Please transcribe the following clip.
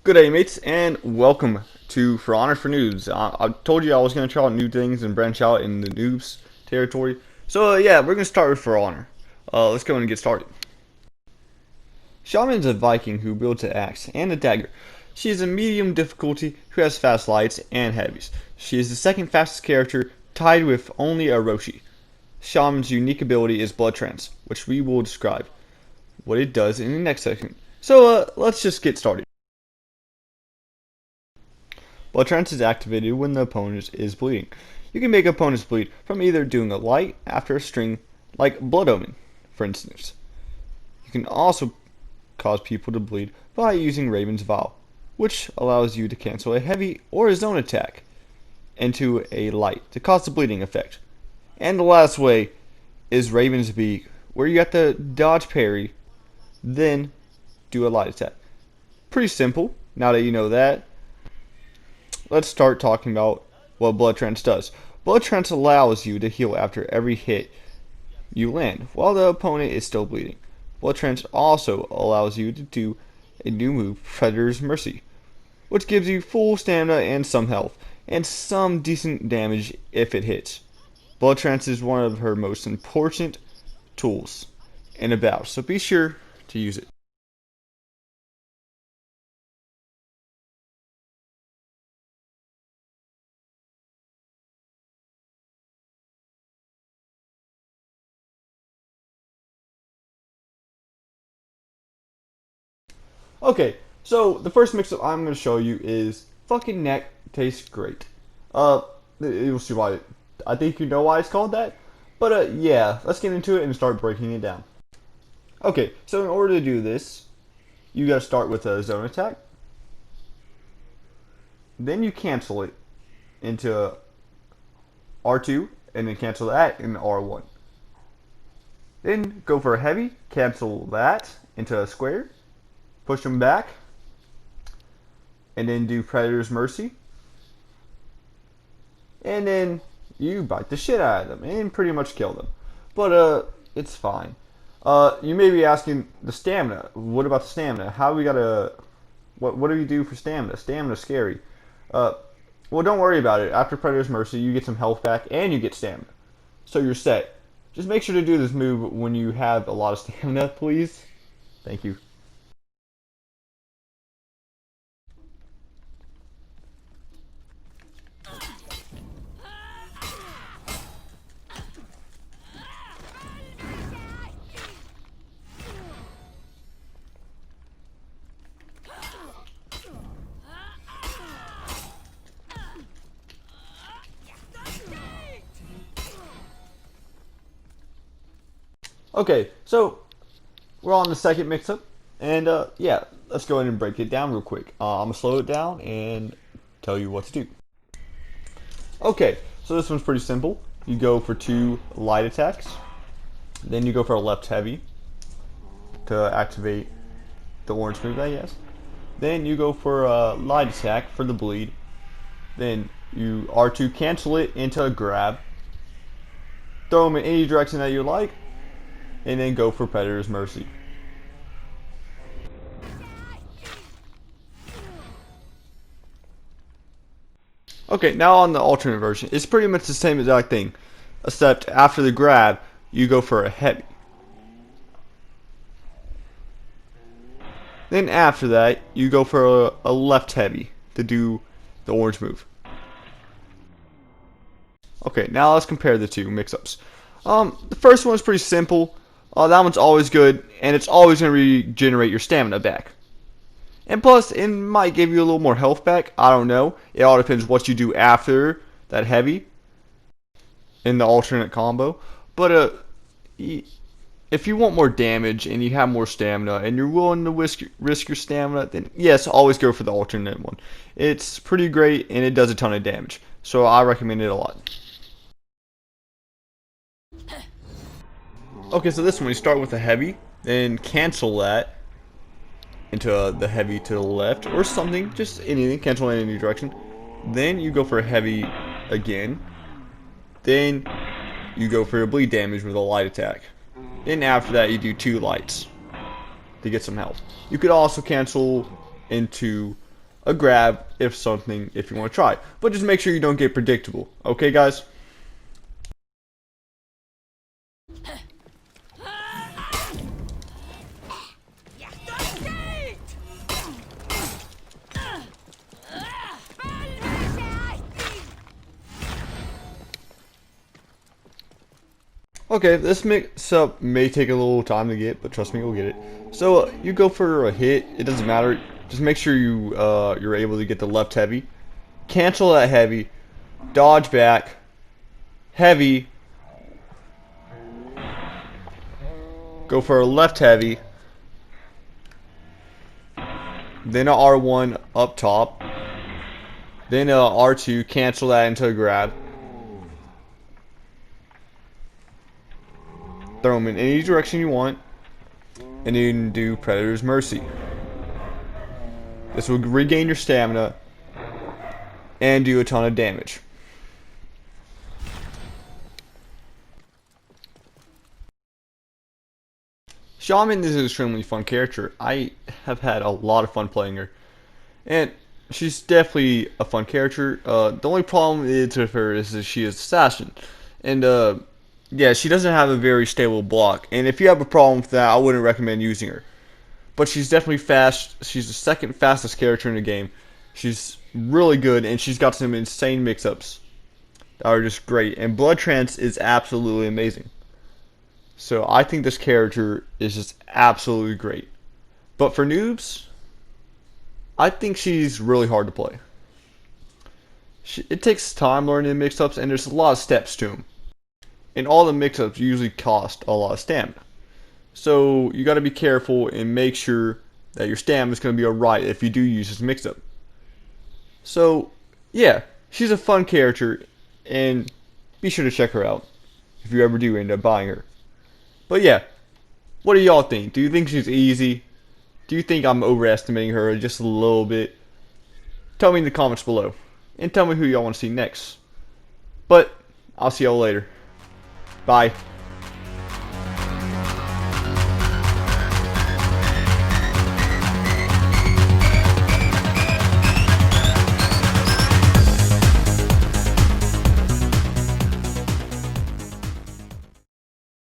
Good day, mates, and welcome to For Honor for Noobs. I told you I was going to try out new things and branch out in the noobs territory. So, yeah, we're going to start with For Honor. Let's go and get started. Shaman is a Viking who builds an axe and a dagger. She is a medium difficulty who has fast lights and heavies. She is the second fastest character, tied with only a Roshi. Shaman's unique ability is blood trance, which we will describe what it does in the next section. So, let's just get started. Blood trance is activated when the opponent is bleeding. You can make opponents bleed from either doing a light after a string, like Blood Omen, for instance. You can also cause people to bleed by using Raven's Vow, which allows you to cancel a heavy or a zone attack into a light to cause the bleeding effect. And the last way is Raven's Beak, where you have to dodge parry, then do a light attack. Pretty simple, now that you know that. Let's start talking about what Blood Trance does. Blood Trance allows you to heal after every hit you land, while the opponent is still bleeding. Blood Trance also allows you to do a new move, Predator's Mercy, which gives you full stamina and some health, and some decent damage if it hits. Blood Trance is one of her most important tools in a battle, so be sure to use it. Okay, so the first mix-up I'm going to show you is fucking neck tastes great. You'll see why. I think you know why it's called that. But yeah, let's get into it and start breaking it down. Okay, so in order to do this, you gotta start with a zone attack. Then you cancel it into R2, and then cancel that in R1. Then go for a heavy, cancel that into a square. Push them back, and then do Predator's Mercy, and then you bite the shit out of them and pretty much kill them. But it's fine. You may be asking the stamina. What about the stamina? How we gotta? What do we do for stamina? Stamina's scary. Well, don't worry about it. After Predator's Mercy, you get some health back and you get stamina, so you're set. Just make sure to do this move when you have a lot of stamina, please. Thank you. Okay, so we're on the second mix-up, and yeah, let's go ahead and break it down real quick. I'm gonna slow it down and tell you what to do. Okay, so this one's pretty simple. You go for 2 light attacks, then you go for a left heavy to activate the orange move, I guess. Then you go for a light attack for the bleed. Then you R2 cancel it into a grab. Throw them in any direction that you like, and then go for Predator's Mercy. Okay, now on the alternate version, it's pretty much the same exact thing, except after the grab, you go for a heavy. Then after that, you go for a left heavy to do the orange move. Okay, now let's compare the two mix-ups. The first one is pretty simple. That one's always good, and it's always going to regenerate your stamina back. And plus, it might give you a little more health back. I don't know. It all depends what you do after that heavy in the alternate combo. But if you want more damage and you have more stamina and you're willing to risk your stamina, then yes, always go for the alternate one. It's pretty great and it does a ton of damage. So I recommend it a lot. Okay, so this one, you start with a heavy, then cancel that into the heavy to the left, or something, just anything, cancel in any direction. Then you go for a heavy again. Then you go for a bleed damage with a light attack. Then after that, you do 2 lights to get some health. You could also cancel into a grab if you want to try. But just make sure you don't get predictable. Okay, guys? Okay, this mix-up may take a little time to get, but trust me, you'll get it. So you go for a hit. It doesn't matter. Just make sure you're able to get the left heavy. Cancel that heavy. Dodge back. Heavy. Go for a left heavy. Then a R1 up top. Then a R2. Cancel that into a grab. Throw them in any direction you want, and then do Predator's Mercy. This will regain your stamina and do a ton of damage. Shaman is an extremely fun character. I have had a lot of fun playing her, and she's definitely a fun character. The only problem is with her is that she is assassin, and yeah, she doesn't have a very stable block, and if you have a problem with that, I wouldn't recommend using her. But she's definitely fast. She's the second fastest character in the game. She's really good, and she's got some insane mix-ups that are just great. And Blood Trance is absolutely amazing. So I think this character is just absolutely great. But for noobs, I think she's really hard to play. It takes time learning the mix-ups, and there's a lot of steps to them. And all the mix-ups usually cost a lot of stamina. So you got to be careful and make sure that your stamina is going to be alright if you do use this mix-up. So yeah, she's a fun character, and be sure to check her out if you ever do end up buying her. But yeah, what do y'all think? Do you think she's easy? Do you think I'm overestimating her just a little bit? Tell me in the comments below, and tell me who y'all want to see next. But I'll see y'all later. Bye.